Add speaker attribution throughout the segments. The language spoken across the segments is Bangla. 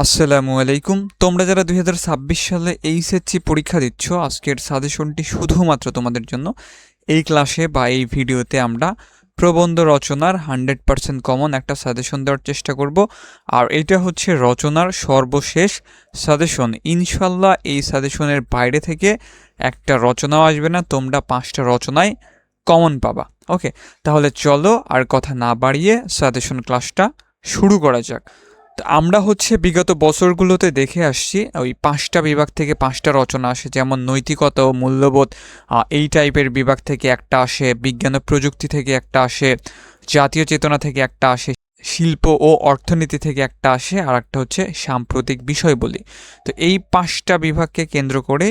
Speaker 1: আসসালামু আলাইকুম। তোমরা যারা 2026 সালে এইচএসসি পরীক্ষা দিচ্ছ, আজকের সাজেশনটি শুধুমাত্র তোমাদের জন্য। এই ক্লাসে বা এই ভিডিওতে আমরা প্রবন্ধ রচনার 100% কমন একটা সাজেশন দেওয়ার চেষ্টা করব। আর এটা হচ্ছে রচনার সর্বশেষ সাজেশন। ইনশাল্লাহ এই সাজেশনের বাইরে থেকে একটা রচনাও আসবে না, তোমরা 5টা রচনায় কমন পাবা। ওকে, তাহলে চলো আর কথা না বাড়িয়ে সাজেশন ক্লাসটা শুরু করা যাক। আমরা বিগত বছরগুলোতে দেখে আসছি ওই 5টা বিভাগ থেকে 5টা রচনা আসে, যেমন নৈতিকতা ও মূল্যবোধ এই টাইপের বিভাগ থেকে একটা আসে, বিজ্ঞান ও প্রযুক্তি থেকে একটা আসে, জাতীয় চেতনা থেকে একটা আসে, শিল্প ও অর্থনীতি থেকে একটা আসে, আর একটা হচ্ছে সাম্প্রতিক বিষয়বলী। তো এই 5টা বিভাগকে কেন্দ্র করে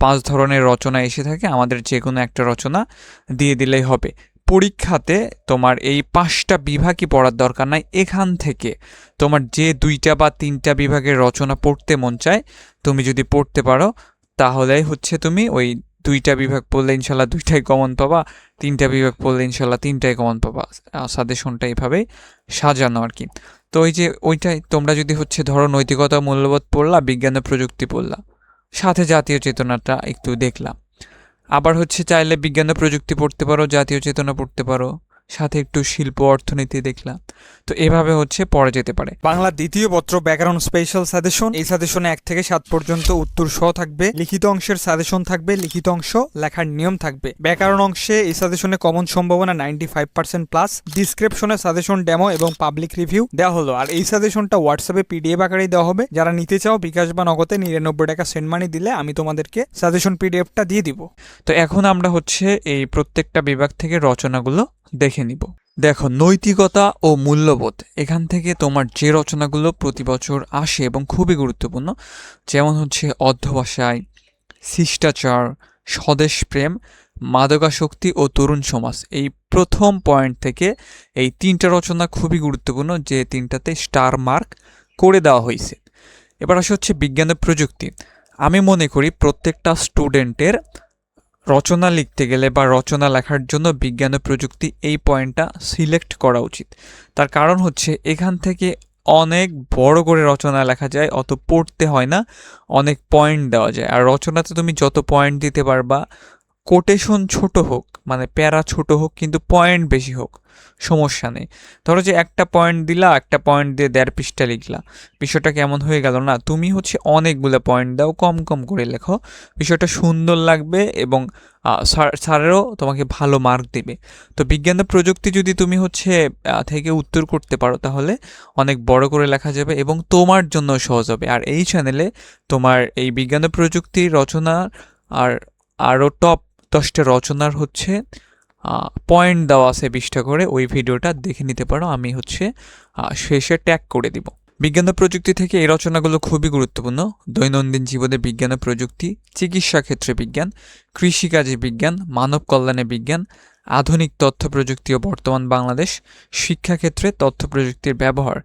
Speaker 1: 5 ধরনের রচনা এসে থাকে। আমাদের যে কোনো একটা রচনা দিয়ে দিলেই হবে। পরীক্ষাতে তোমার এই 5টা বিভাগই পড়ার দরকার নাই। এখান থেকে তোমার যে 2টা বা 3টা বিভাগের রচনা পড়তে মন চায়, তুমি যদি পড়তে পারো তাহলেই তুমি ওই 2টা বিভাগ পড়লে ইনশাল্লাহ 2টাই কমন পাবা, 3টা বিভাগ পড়লে ইনশাল্লাহ 3টাই কমন পাবা। সাজেশনটা এইভাবেই সাজানো আর কি। তো ওই যে ওইটাই তোমরা যদি ধরো নৈতিকতা মূল্যবোধ পড়লা, বিজ্ঞান ও প্রযুক্তি পড়লা, সাথে জাতীয় চেতনাটা একটু দেখলাম। আবার চাইলে বিজ্ঞান ও প্রযুক্তি পড়তে পারো, জাতীয় চেতনা পড়তে পারো, সাথে একটু শিল্প অর্থনীতি দেখলাম। তো এভাবে পড়া যেতে পারে।
Speaker 2: বাংলা দ্বিতীয় পত্র ব্যাকরণ স্পেশাল সাজেশন। এই সাজেশনে 1 থেকে 7 পর্যন্ত উত্তর সহ থাকবে, লিখিত অংশের সাজেশন থাকবে, লিখিত অংশ লেখার নিয়ম থাকবে। ব্যাকরণ অংশে এই সাজেশনে কমন সম্ভাবনা 95% প্লাস। ডিসক্রিপশনে সাজেশন ডেমো এবং পাবলিক রিভিউ দেওয়া হলো। আর এই সাজেশনটা হোয়াটসঅ্যাপে পিডিএফ আকারেই দেওয়া হবে। যারা নিতে চাও বিকাশ বা নগদে 99 টাকা সেন্ড মানি দিলে আমি তোমাদেরকে সাজেশন পিডিএফটা দিয়ে দিব।
Speaker 1: তো এখন আমরা এই প্রত্যেকটা বিভাগ থেকে রচনাগুলো দেখে নিব। দেখো, নৈতিকতা ও মূল্যবোধ, এখান থেকে তোমার যে রচনাগুলো প্রতি বছর আসে এবং খুবই গুরুত্বপূর্ণ, যেমন অধ্যবসায়, শিষ্টাচার, স্বদেশ প্রেম, মাদকাসক্তি ও তরুণ সমাজ। এই প্রথম পয়েন্ট থেকে এই 3টা রচনা খুবই গুরুত্বপূর্ণ, যে 3টাতে স্টার মার্ক করে দেওয়া হয়েছে। এবার বিজ্ঞান ও প্রযুক্তি। আমি মনে করি প্রত্যেকটা স্টুডেন্টের রচনা লিখতে গেলে বা রচনা লেখার জন্য বিজ্ঞান ও প্রযুক্তি এই পয়েন্টটা সিলেক্ট করা উচিত। তার কারণ এখান থেকে অনেক বড় করে রচনা লেখা যায়, অত পড়তে হয় না, অনেক পয়েন্ট দেওয়া যায়। আর রচনাতে তুমি যত পয়েন্ট দিতে পারবা, কোটেশন ছোট হোক, মানে প্যারা ছোট হোক, কিন্তু পয়েন্ট বেশি হোক, সমস্যা নেই। ধরো যে একটা পয়েন্ট দিলা, একটা পয়েন্ট দিয়ে 1.5 পৃষ্ঠা লিখলা, বিষয়টা কেমন হয়ে গেল না? তুমি অনেকগুলো পয়েন্ট দাও, কম কম করে লেখো, বিষয়টা সুন্দর লাগবে এবং স্যারেরও তোমাকে ভালো মার্ক দেবে। তো বিজ্ঞান ও প্রযুক্তি যদি তুমি থেকে উত্তর করতে পারো, তাহলে অনেক বড় করে লেখা যাবে এবং তোমার জন্য সহজ হবে। আর এই চ্যানেলে তোমার এই বিজ্ঞান ও প্রযুক্তির রচনা আর আরও টপ 10টা রচনার পয়েন্ট দেওয়া আছে 20টা করে, ওই ভিডিওটা দেখে নিতে পারো। আমি শেষে ট্যাগ করে দিব। বিজ্ঞান ও প্রযুক্তি থেকে এই রচনাগুলো খুবই গুরুত্বপূর্ণ। দৈনন্দিন জীবনে বিজ্ঞান ও প্রযুক্তি, চিকিৎসা ক্ষেত্রে বিজ্ঞান, কৃষিকাজে বিজ্ঞান, মানব কল্যাণে বিজ্ঞান, আধুনিক তথ্য প্রযুক্তি ও বর্তমান বাংলাদেশ, শিক্ষাক্ষেত্রে তথ্য প্রযুক্তির ব্যবহার।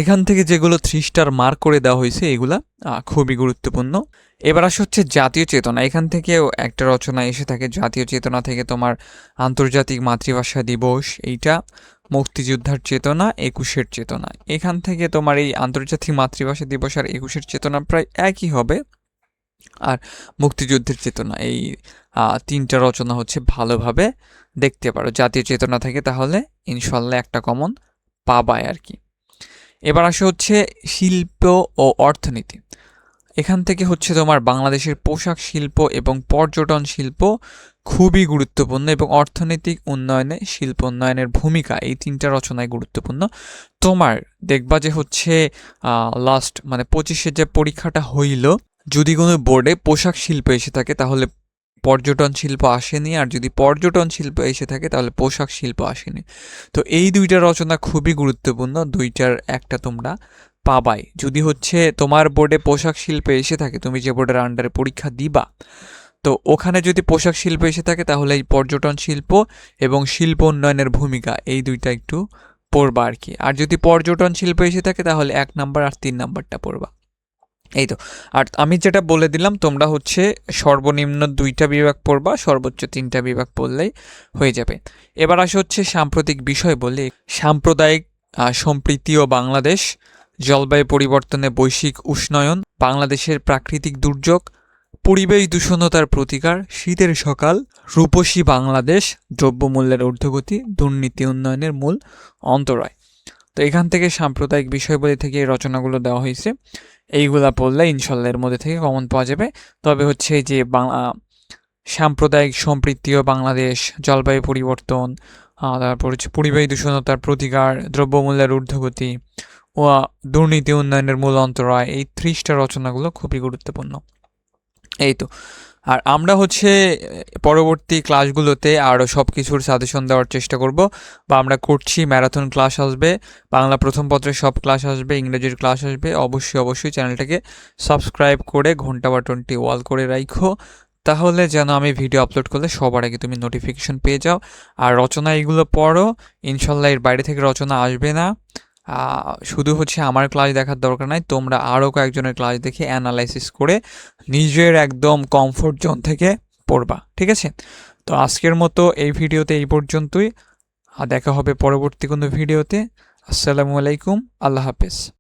Speaker 1: এখান থেকে যেগুলো 3 স্টার মার্ক করে দেওয়া হয়েছে, এগুলা খুবই গুরুত্বপূর্ণ। এবার জাতীয় চেতনা। এখান থেকেও একটা রচনা এসে থাকে। জাতীয় চেতনা থেকে তোমার আন্তর্জাতিক মাতৃভাষা দিবস, এইটা, মুক্তিযোদ্ধার চেতনা, 21-এর চেতনা। এখান থেকে তোমার এই আন্তর্জাতিক মাতৃভাষা দিবস আর 21-এর চেতনা প্রায় একই হবে। আর মুক্তিযুদ্ধের চেতনা, এই 3টা রচনা ভালোভাবে দেখতে পারো জাতীয় চেতনা থেকে, তাহলে ইনশাল্লাহ একটা কমন পাবায় আর কি। এবার শিল্প ও অর্থনীতি। এখান থেকে তোমার বাংলাদেশের পোশাক শিল্প এবং পর্যটন শিল্প খুবই গুরুত্বপূর্ণ এবং অর্থনৈতিক উন্নয়নে শিল্প উন্নয়নের ভূমিকা, এই 3টা রচনায় গুরুত্বপূর্ণ। তোমার দেখবা যে লাস্ট মানে 25-এর যে পরীক্ষাটা হইল, যদি কোনো বোর্ডে পোশাক শিল্প এসে থাকে তাহলে পর্যটন শিল্প আসেনি, আর যদি পর্যটন শিল্প এসে থাকে তাহলে পোশাক শিল্প আসেনি। তো এই 2টা রচনা খুবই গুরুত্বপূর্ণ, 2টার একটা তোমরা পাবাই। যদি তোমার বোর্ডে পোশাক শিল্পে এসে থাকে, তুমি যে বোর্ডের আন্ডারে পরীক্ষা দিবা, তো ওখানে যদি পোশাক শিল্প এসে থাকে তাহলে এই পর্যটন শিল্প এবং শিল্প উন্নয়নের ভূমিকা, এই 2টা একটু পড়বা আর কি। আর যদি পর্যটন শিল্প এসে থাকে তাহলে 1 নাম্বার আর 3 নাম্বারটা পড়বা। এই তো। আর আমি যেটা বলে দিলাম, তোমরা সর্বনিম্ন 2টা বিভাগ পড়বা, সর্বোচ্চ 3টা বিভাগ পড়লেই হয়ে যাবে। এবার সাম্প্রতিক বিষয় বলে সাম্প্রদায়িক সম্প্রীতি ও বাংলাদেশ, জলবায়ু পরিবর্তনে বৈশ্বিক উষ্ণায়ন, বাংলাদেশের প্রাকৃতিক দুর্যোগ, পরিবেশ দূষণতার প্রতিকার, শীতের সকাল, রূপসী বাংলাদেশ, দ্রব্যমূল্যের ঊর্ধ্বগতি, দুর্নীতি উন্নয়নের মূল অন্তরায়। তো এখান থেকে সাম্প্রদায়িক বিষয়বলী থেকে এই রচনাগুলো দেওয়া হয়েছে। এইগুলা পড়লে ইনশাল্লাহ এর মধ্যে থেকে কমন পাওয়া যাবে। তবে হচ্ছে যে সাম্প্রদায়িক সম্প্রীতি ও বাংলাদেশ, জলবায়ু পরিবর্তন, তারপর হচ্ছে পরিবেশ দূষণতার প্রতিকার, দ্রব্যমূল্যের ঊর্ধ্বগতি ও দুর্নীতি উন্নয়নের মূল অন্তরায়, এই 3টা রচনাগুলো খুবই গুরুত্বপূর্ণ। এই তো। আর আমরা হচ্ছে পরবর্তী ক্লাসগুলোতে আরও সব কিছুর সাজেশন দেওয়ার চেষ্টা করব, বা আমরা করছি। ম্যারাথন ক্লাস আসবে, বাংলা প্রথম পত্রের সব ক্লাস আসবে, ইংরেজির ক্লাস আসবে। অবশ্যই চ্যানেলটাকে সাবস্ক্রাইব করে ঘন্টা বাটনটি অল করে রাখো, তাহলে যেন আমি ভিডিও আপলোড করলে সবার আগে তুমি নোটিফিকেশন পেয়ে যাও। আর রচনা এগুলো পড়ো, ইনশাল্লাহ এর বাইরে থেকে রচনা আসবে না। শুধু হচ্ছে আমার ক্লাস দেখার দরকার নাই, তোমরা আরও কয়েকজনের ক্লাস দেখে অ্যানালাইসিস করে নিজের একদম কমফোর্ট জোন থেকে পড়বা, ঠিক আছে? তো আজকের মতো এই ভিডিওতে এই পর্যন্তই। দেখা হবে পরবর্তী কোনো ভিডিওতে। আসসালামু আলাইকুম, আল্লাহ হাফেজ।